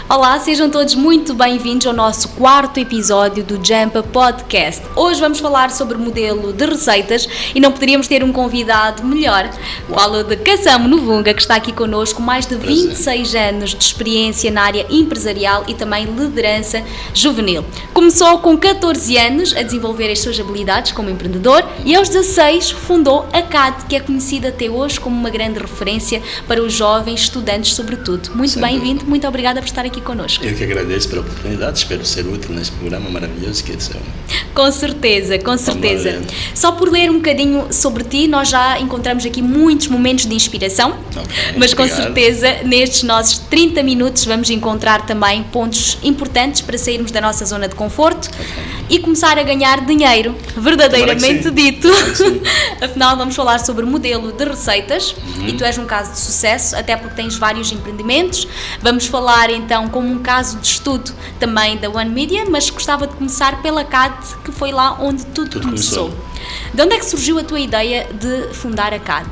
Olá, sejam todos muito bem-vindos ao nosso 4º episódio do Jump Podcast. Hoje vamos falar sobre modelo de receitas e não poderíamos ter um convidado melhor. Falo de Kassam Novunga, que está aqui connosco, mais de 26 anos de experiência na área empresarial e também liderança juvenil. Começou com 14 anos a desenvolver as suas habilidades como empreendedor e aos 16 fundou a CAD, que é conhecida até hoje como uma grande referência para os jovens estudantes sobretudo. Muito bem-vindo, muito obrigada por estar aqui connosco. Eu que agradeço pela oportunidade, espero ser útil neste programa maravilhoso que é o seu. Com certeza, com certeza. Só por ler um bocadinho sobre ti, nós já encontramos aqui muitos momentos de inspiração, mas com certeza nestes nossos 30 minutos vamos encontrar também pontos importantes para sairmos da nossa zona de conforto e começar a ganhar dinheiro, verdadeiramente dito. Afinal, vamos falar sobre modelo de receitas e tu és um caso de sucesso, até porque tens vários empreendimentos. Vamos falar então como um caso de estudo também da One Media, mas gostava de começar pela CAD, que foi lá onde tudo começou. De onde é que surgiu a tua ideia de fundar a CAD?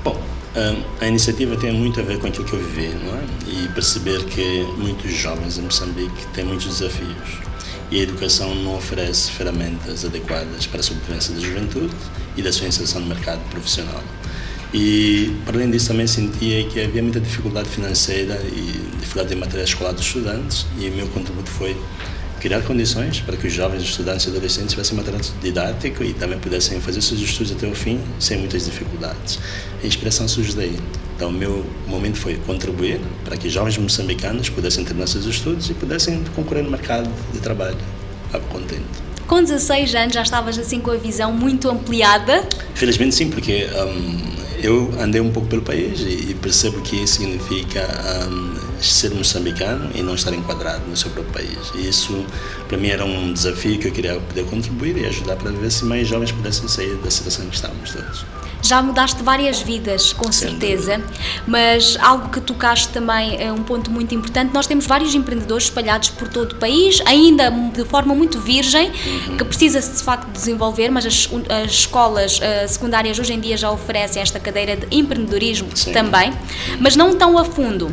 Bom, a iniciativa tem muito a ver com aquilo que eu vivi, não é? E perceber que muitos jovens em Moçambique têm muitos desafios e a educação não oferece ferramentas adequadas para a sobrevivência da juventude e da sua inserção no mercado profissional. E, para além disso, também sentia que havia muita dificuldade financeira e dificuldade em material escolar dos estudantes, e o meu contributo foi criar condições para que os jovens estudantes e adolescentes tivessem material didático e também pudessem fazer seus estudos até o fim sem muitas dificuldades. A inspiração surge daí. Então, o meu momento foi contribuir para que jovens moçambicanos pudessem terminar seus estudos e pudessem concorrer no mercado de trabalho. Estava contente. Com 16 anos já estavas assim com a visão muito ampliada? Felizmente sim, porque eu andei um pouco pelo país e percebo que isso significa ser moçambicano e não estar enquadrado no seu próprio país. E isso, para mim, era um desafio que eu queria poder contribuir e ajudar para ver se mais jovens pudessem sair da situação em que estávamos todos. Já mudaste várias vidas, com certeza, mas algo que tocaste também é um ponto muito importante. Nós temos vários empreendedores espalhados por todo o país, ainda de forma muito virgem, que precisa-se de facto desenvolver, mas as escolas secundárias hoje em dia já oferecem esta cadeira de empreendedorismo também, mas não tão a fundo.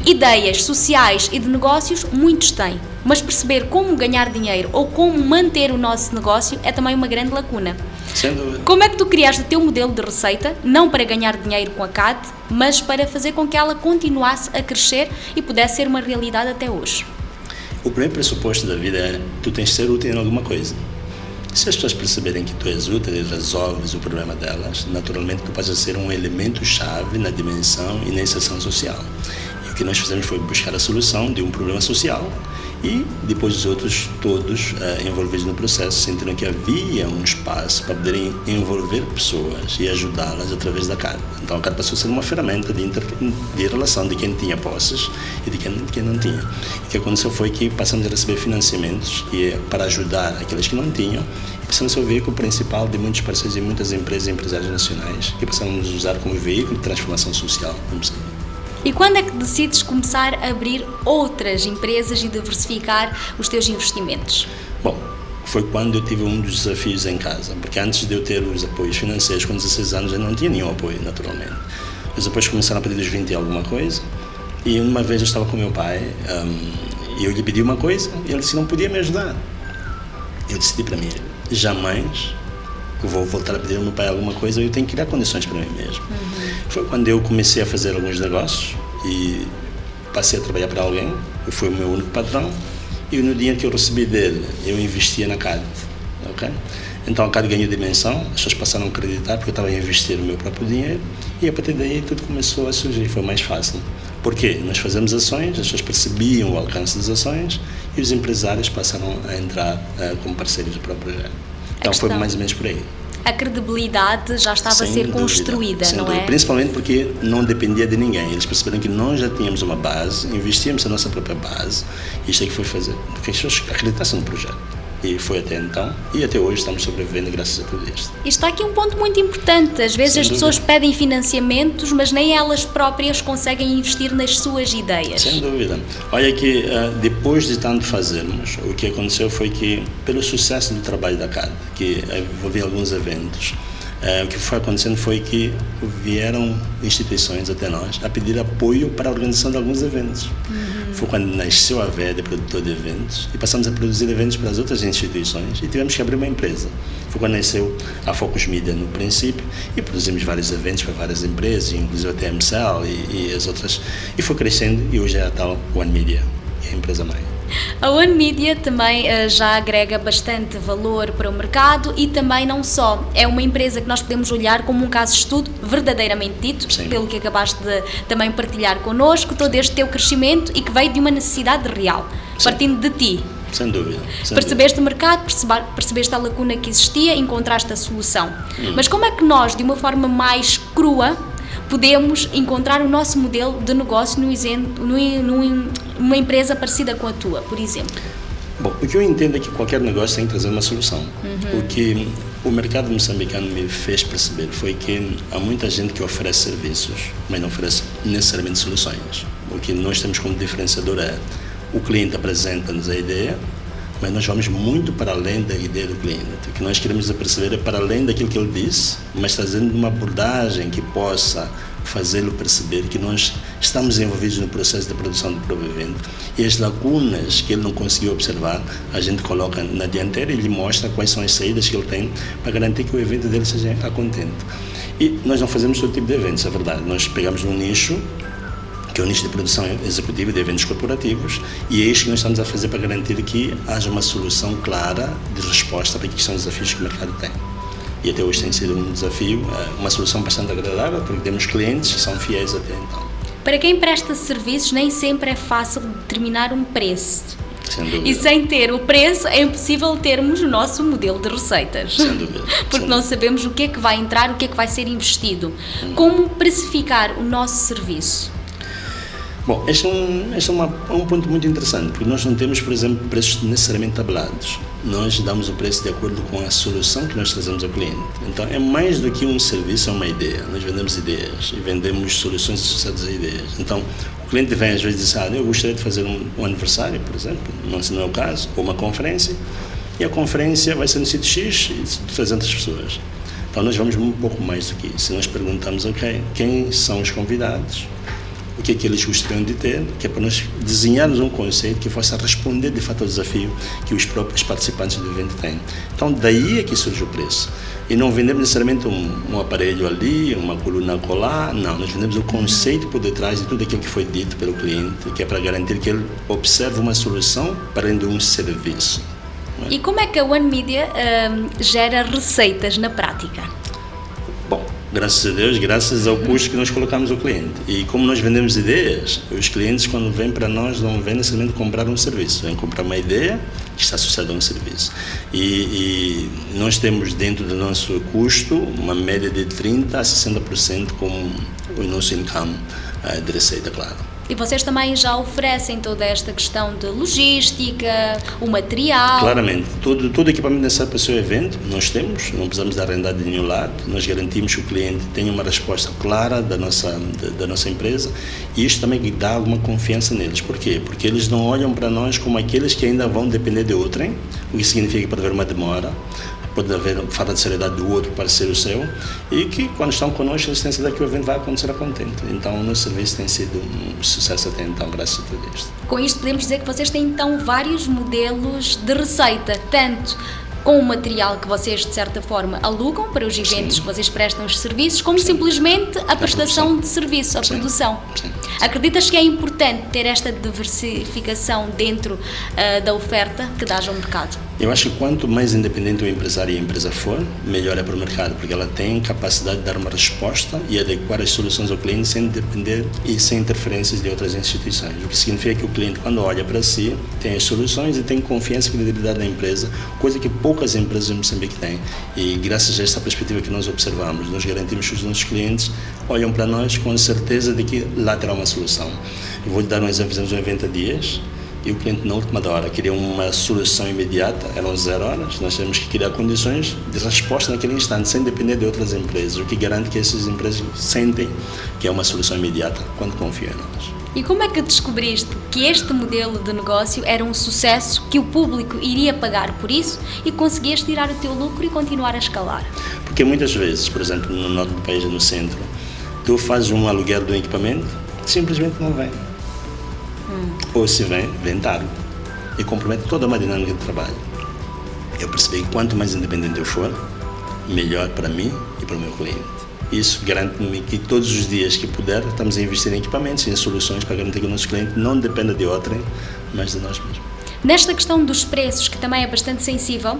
Ideias sociais e de negócios muitos têm, mas perceber como ganhar dinheiro ou como manter o nosso negócio é também uma grande lacuna. Sem dúvida. Como é que tu criaste o teu modelo de receita, não para ganhar dinheiro com a CAD, mas para fazer com que ela continuasse a crescer e pudesse ser uma realidade até hoje? O primeiro pressuposto da vida é tu tens de ser útil em alguma coisa. Se as pessoas perceberem que tu és útil e resolves o problema delas, naturalmente tu passas a ser um elemento-chave na dimensão e na inserção social. E o que nós fizemos foi buscar a solução de um problema social e depois os outros todos envolvidos no processo sentiram que havia um espaço para poderem envolver pessoas e ajudá-las através da CAD. Então a CAD passou a ser uma ferramenta de relação de quem tinha posses e de quem não tinha. O que aconteceu foi que passamos a receber financiamentos para ajudar aqueles que não tinham e passamos a ser o veículo principal de muitos parceiros e muitas empresas e empresários nacionais que passaram a nos usar como veículo de transformação social. E quando é que decides começar a abrir outras empresas e diversificar os teus investimentos? Bom, foi quando eu tive um dos desafios em casa, porque antes de eu ter os apoios financeiros, com 16 anos eu não tinha nenhum apoio, naturalmente. Os apoios começaram a partir dos 20 e alguma coisa, e uma vez eu estava com meu pai, e eu lhe pedi uma coisa, e ele disse que não podia me ajudar. Eu decidi para mim, jamais vou voltar a pedir ao meu pai alguma coisa, eu tenho que criar condições para mim mesmo. Foi quando eu comecei a fazer alguns negócios e passei a trabalhar para alguém, eu fui o meu único patrão, e no dia que eu recebi dele, eu investia na CAD. Então a CAD ganhou dimensão, as pessoas passaram a acreditar porque eu estava a investir o meu próprio dinheiro e a partir daí tudo começou a surgir, foi mais fácil. Porque nós fazemos ações, as pessoas percebiam o alcance das ações e os empresários passaram a entrar como parceiros do próprio projeto. Então foi mais ou menos por aí. A credibilidade já estava a ser construída, não é? Principalmente porque não dependia de ninguém. Eles perceberam que nós já tínhamos uma base, investíamos na nossa própria base, e isto é que foi fazer, porque as pessoas acreditassem no projeto. E foi até então, e até hoje estamos sobrevivendo graças a tudo isto. E está aqui um ponto muito importante. Às vezes as pessoas pedem financiamentos, mas nem elas próprias conseguem investir nas suas ideias. Sem dúvida. Olha que depois de tanto fazermos, o que aconteceu foi que, pelo sucesso do trabalho da CAD, que envolvia alguns eventos, O que foi acontecendo foi que vieram instituições até nós a pedir apoio para a organização de alguns eventos. Foi quando nasceu a VED, produtor de eventos, e passamos a produzir eventos para as outras instituições e tivemos que abrir uma empresa. Foi quando nasceu a Focus Media no princípio e produzimos vários eventos para várias empresas, inclusive até a MCL e as outras, e foi crescendo e hoje é a tal One Media, que é a empresa mãe. A One Media também já agrega bastante valor para o mercado e também não só. É uma empresa que nós podemos olhar como um caso de estudo verdadeiramente dito, Sim. pelo que acabaste de também partilhar connosco, todo este teu crescimento e que veio de uma necessidade real, Sim. partindo de ti. Sem dúvida. Percebeste o mercado, percebeste a lacuna que existia, encontraste a solução. Mas como é que nós, de uma forma mais crua, podemos encontrar o nosso modelo de negócio numa empresa parecida com a tua, por exemplo? Bom, o que eu entendo é que qualquer negócio tem que trazer uma solução. O que o mercado moçambicano me fez perceber foi que há muita gente que oferece serviços, mas não oferece necessariamente soluções. O que nós temos como diferenciador é o cliente apresenta-nos a ideia, mas nós vamos muito para além da ideia do cliente. O que nós queremos perceber é para além daquilo que ele disse, mas trazendo uma abordagem que possa fazê-lo perceber que nós estamos envolvidos no processo de produção do próprio evento e as lacunas que ele não conseguiu observar, a gente coloca na dianteira e lhe mostra quais são as saídas que ele tem para garantir que o evento dele seja a contento. E nós não fazemos todo tipo de eventos, é verdade. Nós pegamos um nicho, que é o nicho de produção executiva de eventos corporativos, e é isto que nós estamos a fazer para garantir que haja uma solução clara de resposta para aqueles são os desafios que o mercado tem. E até hoje tem sido um desafio, uma solução bastante agradável, porque temos clientes que são fiéis até então. Para quem presta serviços, nem sempre é fácil determinar um preço. Sem dúvida. E sem ter o preço, é impossível termos o nosso modelo de receitas. Sem dúvida. Porque não sabemos o que é que vai entrar, o que é que vai ser investido. Como precificar o nosso serviço? Bom, este é um ponto muito interessante, porque nós não temos, por exemplo, preços necessariamente tabelados. Nós damos o preço de acordo com a solução que nós trazemos ao cliente. Então, é mais do que um serviço, é uma ideia. Nós vendemos ideias e vendemos soluções associadas a ideias. Então, o cliente vem às vezes e diz, eu gostaria de fazer um aniversário, por exemplo, não é o caso, ou uma conferência, e a conferência vai ser no sítio X e de 300 pessoas. Então, nós vamos um pouco mais do que isso. Nós perguntamos, quem são os convidados? O que é que eles gostariam de ter, que é para nós desenharmos um conceito que possa responder de fato ao desafio que os próprios participantes do evento têm. Então daí é que surge o preço. E não vendemos necessariamente um aparelho ali, uma coluna colar, não, nós vendemos o conceito por detrás de tudo aquilo que foi dito pelo cliente, que é para garantir que ele observe uma solução para além de um serviço. E como é que a One Media gera receitas na prática? Bom, graças a Deus, graças ao custo que nós colocamos ao cliente. E como nós vendemos ideias, os clientes quando vêm para nós não vêm necessariamente comprar um serviço, vêm comprar uma ideia que está associada a um serviço. E nós temos dentro do nosso custo uma média de 30% a 60% como o nosso income de receita, claro. E vocês também já oferecem toda esta questão de logística, o material? Claramente, todo equipamento necessário para o seu evento nós temos, não precisamos de arrendar de nenhum lado, nós garantimos que o cliente tenha uma resposta clara da nossa empresa e isto também dá alguma confiança neles. Por quê? Porque eles não olham para nós como aqueles que ainda vão depender de outrem, o que significa que pode haver uma demora, pode haver falta de seriedade do outro parceiro seu e que quando estão connosco eles têm certeza que o evento vai acontecer a contento. Então o nosso serviço tem sido um sucesso até então, graças a tudo isto. Com isto podemos dizer que vocês têm então vários modelos de receita, tanto com o material que vocês de certa forma alugam para os eventos que vocês prestam os serviços, como simplesmente a prestação de serviço, a produção. Sim. Acreditas que é importante ter esta diversificação dentro da oferta que dás ao mercado? Eu acho que quanto mais independente o empresário e a empresa for, melhor é para o mercado, porque ela tem capacidade de dar uma resposta e adequar as soluções ao cliente sem depender e sem interferências de outras instituições. O que significa que o cliente, quando olha para si, tem as soluções e tem confiança e credibilidade na empresa, coisa que poucas empresas em Moçambique têm. E graças a esta perspectiva que nós observamos, nós garantimos que os nossos clientes olham para nós com a certeza de que lá terá uma solução. Eu vou lhe dar um exemplo, fizemos um evento há dias, e o cliente na última hora queria uma solução imediata, eram 0 horas, nós temos que criar condições de resposta naquele instante, sem depender de outras empresas, o que garante que essas empresas sentem que é uma solução imediata quando confiam em nós. E como é que descobriste que este modelo de negócio era um sucesso, que o público iria pagar por isso e conseguias tirar o teu lucro e continuar a escalar? Porque muitas vezes, por exemplo, no norte do país, no centro, tu fazes um aluguel do equipamento, simplesmente não vem. Ou se vem tarde. E compromete toda uma dinâmica de trabalho. Eu percebi que quanto mais independente eu for, melhor para mim e para o meu cliente. Isso garante-me que todos os dias que puder, estamos a investir em equipamentos e em soluções para garantir que o nosso cliente não dependa de outrem, mas de nós mesmos. Nesta questão dos preços, que também é bastante sensível,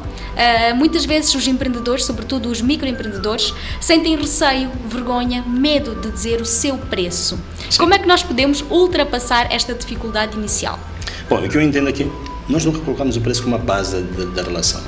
muitas vezes os empreendedores, sobretudo os microempreendedores, sentem receio, vergonha, medo de dizer o seu preço. Sim. Como é que nós podemos ultrapassar esta dificuldade inicial? Bom, o que eu entendo aqui, nós nunca colocamos o preço como a base da relação.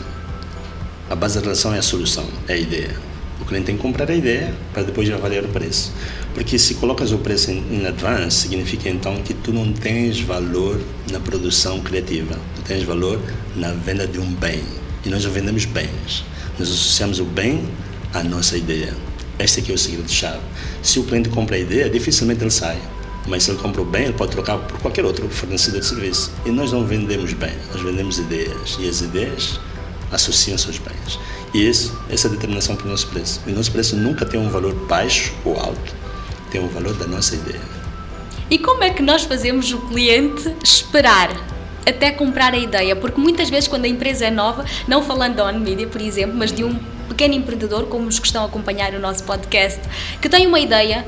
A base da relação é a solução, é a ideia. O cliente tem que comprar a ideia para depois avaliar o preço. Porque se colocas o preço em advance, significa então que tu não tens valor na produção criativa. Tu tens valor na venda de um bem. E nós já vendemos bens. Nós associamos o bem à nossa ideia. Este aqui é o segredo-chave. Se o cliente compra a ideia, dificilmente ele sai. Mas se ele compra o bem, ele pode trocar por qualquer outro fornecedor de serviço. E nós não vendemos bem, nós vendemos ideias. E as ideias associam-se aos bens. E essa é a determinação para o nosso preço. E o nosso preço nunca tem um valor baixo ou alto, tem o valor da nossa ideia. E como é que nós fazemos o cliente esperar até comprar a ideia? Porque muitas vezes quando a empresa é nova, não falando da OnMedia, por exemplo, mas de um pequeno empreendedor, como os que estão a acompanhar o nosso podcast, que tem uma ideia,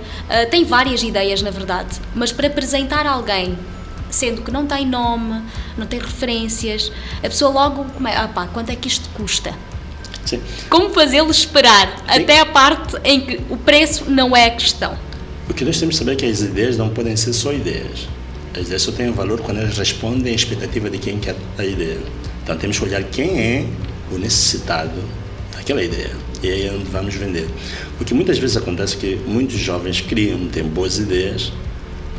tem várias ideias na verdade, mas para apresentar a alguém, sendo que não tem nome, não tem referências, a pessoa logo começa, quanto é que isto custa? Sim. Como fazê-lo esperar até a parte em que o preço não é a questão? O que nós temos que saber é que as ideias não podem ser só ideias. As ideias só têm valor quando elas respondem à expectativa de quem quer a ideia. Então temos que olhar quem é o necessitado daquela ideia. E aí é onde vamos vender. Porque muitas vezes acontece que muitos jovens têm boas ideias,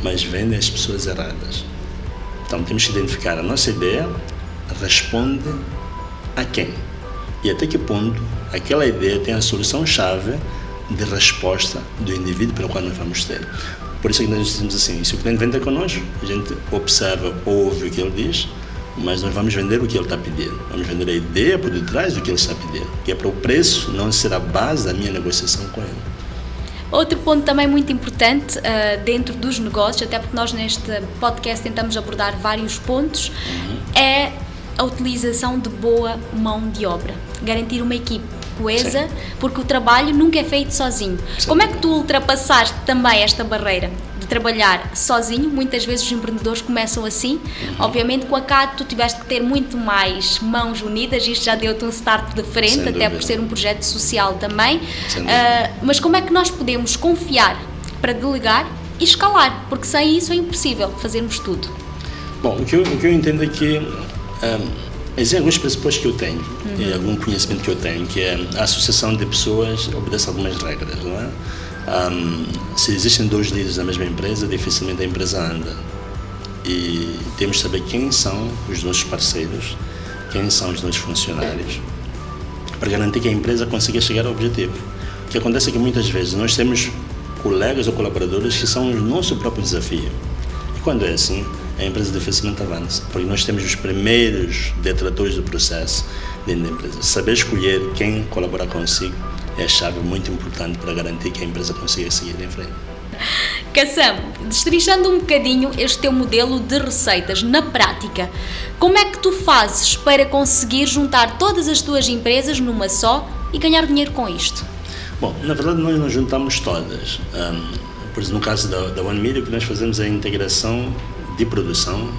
mas vendem as pessoas erradas. Então temos que identificar a nossa ideia responde a quem. E até que ponto aquela ideia tem a solução-chave de resposta do indivíduo pelo qual nós vamos ter. Por isso é que nós dizemos assim, se o cliente vende connosco, a gente observa, ouve o que ele diz, mas nós vamos vender o que ele está pedindo. Vamos vender a ideia por detrás do que ele está pedindo, que é para o preço não ser a base da minha negociação com ele. Outro ponto também muito importante dentro dos negócios, até porque nós neste podcast tentamos abordar vários pontos, é a utilização de boa mão de obra. Garantir uma equipe coesa, sim, porque o trabalho nunca é feito sozinho. Sim. Como é que tu ultrapassaste também esta barreira de trabalhar sozinho? Muitas vezes os empreendedores começam assim. Obviamente com a CAD tu tiveste que ter muito mais mãos unidas, isto já deu-te um start de frente, até por ser um projeto social também. Mas como é que nós podemos confiar para delegar e escalar? Porque sem isso é impossível fazermos tudo. Bom, o que eu entendo é que existem alguns pressupostos que eu tenho e algum conhecimento que eu tenho, que é a associação de pessoas obedece a algumas regras, não é? Se existem dois líderes na mesma empresa, dificilmente a empresa anda. E temos que saber quem são os nossos parceiros, quem são os nossos funcionários, para garantir que a empresa consiga chegar ao objetivo. O que acontece é que muitas vezes nós temos colegas ou colaboradores que são o nosso próprio desafio. E quando é assim, a empresa dificilmente avança, porque nós temos os primeiros detratores do processo dentro da empresa. Saber escolher quem colabora consigo é a chave muito importante para garantir que a empresa consiga seguir em frente. Kassam, destrinchando um bocadinho este teu modelo de receitas na prática, como é que tu fazes para conseguir juntar todas as tuas empresas numa só e ganhar dinheiro com isto? Bom, na verdade nós não juntamos todas. Por exemplo, no caso da OnMedia, o que nós fazemos é a integração de produção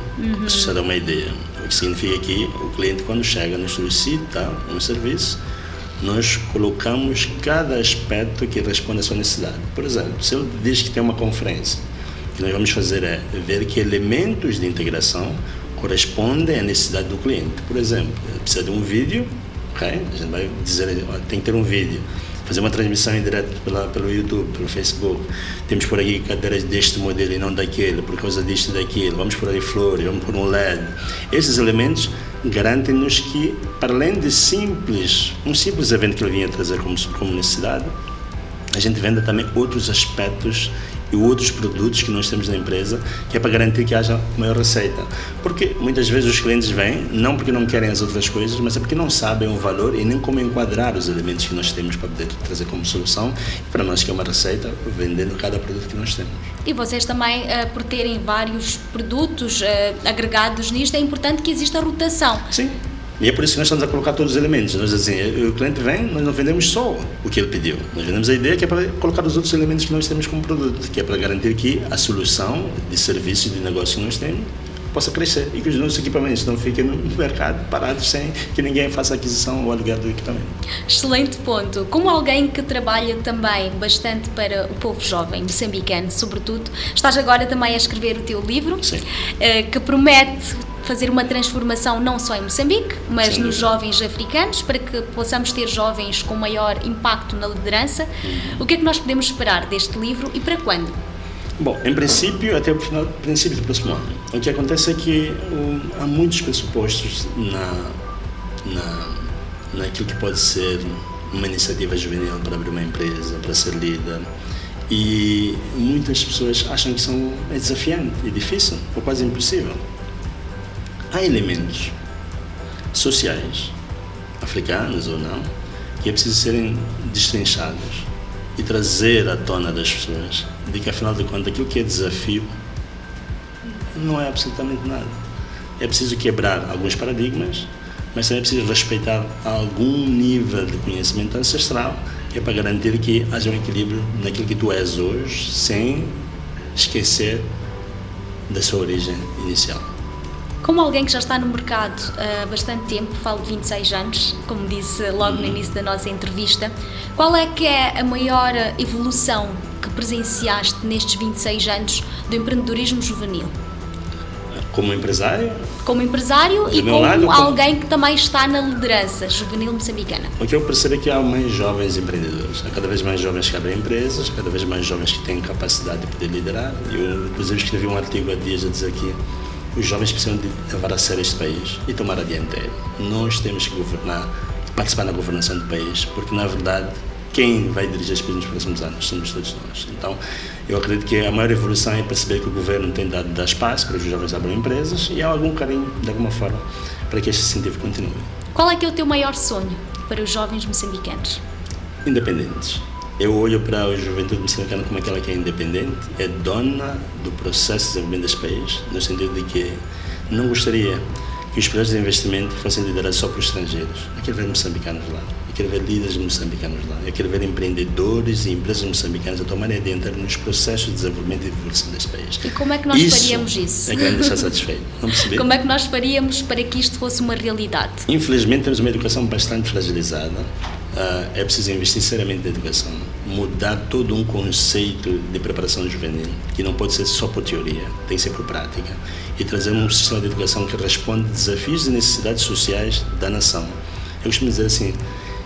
associada a uma ideia. O que significa que o cliente, quando chega, nos solicita um serviço, nós colocamos cada aspecto que responde à sua necessidade. Por exemplo, se ele diz que tem uma conferência, o que nós vamos fazer é ver que elementos de integração correspondem à necessidade do cliente. Por exemplo, ele precisa de um vídeo, okay? A gente vai dizer, tem que ter um vídeo. Fazer uma transmissão em direto pelo YouTube, pelo Facebook. Temos por aqui cadeiras deste modelo e não daquele, por causa disto e daquilo. Vamos por aí flores, vamos por um LED. Esses elementos garantem-nos que, para além de um simples evento que ele vinha trazer como necessidade, a gente vende também outros aspectos e outros produtos que nós temos na empresa, que é para garantir que haja maior receita. Porque muitas vezes os clientes vêm, não porque não querem as outras coisas, mas é porque não sabem o valor e nem como enquadrar os elementos que nós temos para poder trazer como solução, e para nós que é uma receita, vendendo cada produto que nós temos. E vocês também, por terem vários produtos agregados nisto, é importante que exista rotação. Sim. E é por isso que nós estamos a colocar todos os elementos. Nós assim, o cliente vem, nós não vendemos só o que ele pediu. Nós vendemos a ideia que é para colocar os outros elementos que nós temos como produto, que é para garantir que a solução de serviço e de negócio que nós temos possa crescer e que os nossos equipamentos não fiquem no mercado parados sem que ninguém faça aquisição ou aluguel do equipamento. Excelente ponto. Como alguém que trabalha também bastante para o povo jovem moçambicano, sobretudo, estás agora também a escrever o teu livro, que promete fazer uma transformação não só em Moçambique, mas nos jovens africanos, para que possamos ter jovens com maior impacto na liderança. O que é que nós podemos esperar deste livro e para quando? Bom, em princípio, até o princípio do próximo ano. O que acontece é que há muitos pressupostos naquilo que pode ser uma iniciativa juvenil para abrir uma empresa, para ser líder. E muitas pessoas acham que é desafiante e difícil, ou quase impossível. Há elementos sociais, africanos ou não, que é preciso serem destrinchados e trazer à tona das pessoas de que, afinal de contas, aquilo que é desafio não é absolutamente nada. É preciso quebrar alguns paradigmas, mas também é preciso respeitar algum nível de conhecimento ancestral, que é para garantir que haja um equilíbrio naquilo que tu és hoje, sem esquecer da sua origem inicial. Como alguém que já está no mercado há bastante tempo, falo de 26 anos, como disse logo no início da nossa entrevista, qual é que é a maior evolução que presenciaste nestes 26 anos do empreendedorismo juvenil? Como empresário? Como empresário e como alguém que também está na liderança juvenil moçambicana. O que eu percebo é que há mais jovens empreendedores. Há cada vez mais jovens que abrem empresas, cada vez mais jovens que têm capacidade de poder liderar. Eu, inclusive, escrevi um artigo há dias a dizer que os jovens precisam de levar a sério este país e tomar a dianteira. Nós temos que governar, participar na governação do país, porque, na verdade, quem vai dirigir este país nos próximos anos somos todos nós. Então, eu acredito que a maior evolução é perceber que o governo tem dado dar espaço para que os jovens abram empresas e há algum carinho, de alguma forma, para que este incentivo continue. Qual é que é o teu maior sonho para os jovens moçambicanos? Independentes. Eu olho para a juventude moçambicana como aquela que é independente, é dona do processo de desenvolvimento deste país, no sentido de que não gostaria que os projetos de investimento fossem liderados só por estrangeiros. Eu quero ver moçambicanos lá, eu quero ver líderes moçambicanos lá, eu quero ver empreendedores e empresas moçambicanas a tomarem a dianteira nos processos de desenvolvimento e evolução deste país. E como é que nós faríamos isso? É que vai me deixar satisfeito. Não percebi? Como é que nós faríamos para que isto fosse uma realidade? Infelizmente temos uma educação bastante fragilizada. É preciso investir seriamente na educação, mudar todo um conceito de preparação juvenil, que não pode ser só por teoria, tem que ser por prática, e trazer um sistema de educação que responde a desafios e necessidades sociais da nação. Eu costumo dizer assim,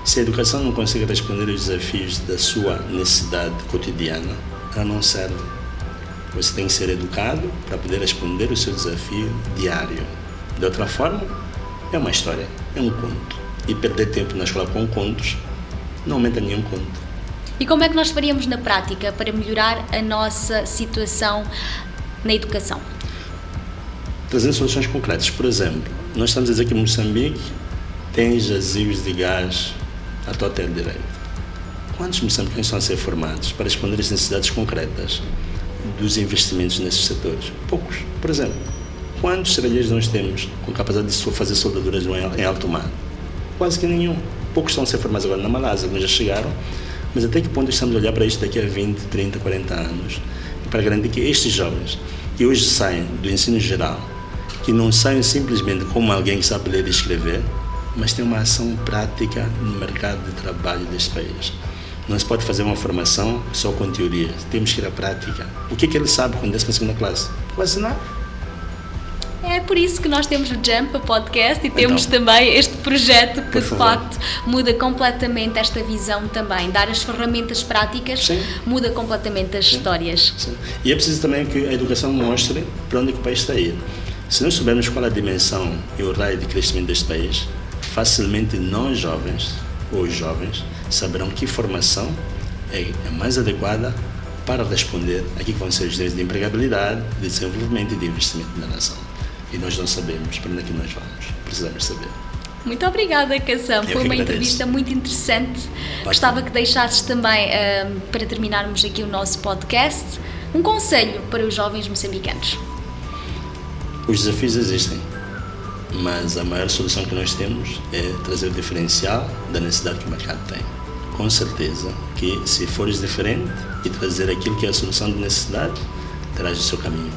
se a educação não consegue responder aos desafios da sua necessidade cotidiana, ela não serve. Você tem que ser educado para poder responder o seu desafio diário. De outra forma, é uma história, é um conto. E perder tempo na escola com contos não aumenta nenhum conto. E como é que nós faríamos na prática para melhorar a nossa situação na educação? Trazendo soluções concretas. Por exemplo, nós estamos a dizer que Moçambique tem jazios de gás à torta direita. Quantos moçambicanos estão a ser formados para responder às necessidades concretas dos investimentos nesses setores? Poucos. Por exemplo, quantos serralheiros nós temos com capacidade de fazer soldaduras em alto mar? Quase que nenhum. Poucos estão a ser formados agora na Malásia, alguns já chegaram, mas até que ponto estamos a olhar para isto daqui a 20, 30, 40 anos, para garantir que estes jovens, que hoje saem do ensino geral, que não saem simplesmente como alguém que sabe ler e escrever, mas tem uma ação prática no mercado de trabalho deste país. Não se pode fazer uma formação só com teoria, temos que ir à prática. O que é que ele sabe quando desce para a segunda classe? Quase nada. É por isso que nós temos o Jump, a podcast, e temos também este projeto que, de facto, muda completamente esta visão também. Dar as ferramentas práticas muda completamente as histórias. Sim. E é preciso também que a educação mostre para onde é que o país está a ir. Se nós soubermos qual é a dimensão e o raio de crescimento deste país, facilmente nós jovens, ou os jovens, saberão que formação é mais adequada para responder aqui que vão ser os desafios de empregabilidade, de desenvolvimento e de investimento na nação. E nós não sabemos para onde é que nós vamos, precisamos saber. Muito obrigada, Kassam. Foi uma entrevista muito interessante. Gostava que deixasses também, para terminarmos aqui o nosso podcast, um conselho para os jovens moçambicanos. Os desafios existem, mas a maior solução que nós temos é trazer o diferencial da necessidade que o mercado tem. Com certeza que, se fores diferente e trazer aquilo que é a solução de necessidade, terás o seu caminho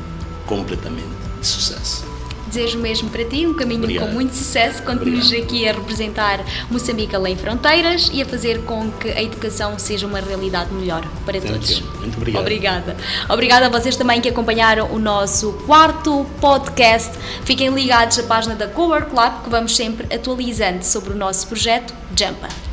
completamente de sucesso. Desejo mesmo para ti um caminho Obrigado. Com muito sucesso. Continues aqui a representar Moçambique além fronteiras e a fazer com que a educação seja uma realidade melhor para todos. Muito obrigado. Obrigada. Obrigada a vocês também que acompanharam o nosso 4º podcast. Fiquem ligados à página da Cowork Lab, que vamos sempre atualizando sobre o nosso projeto Jumpa.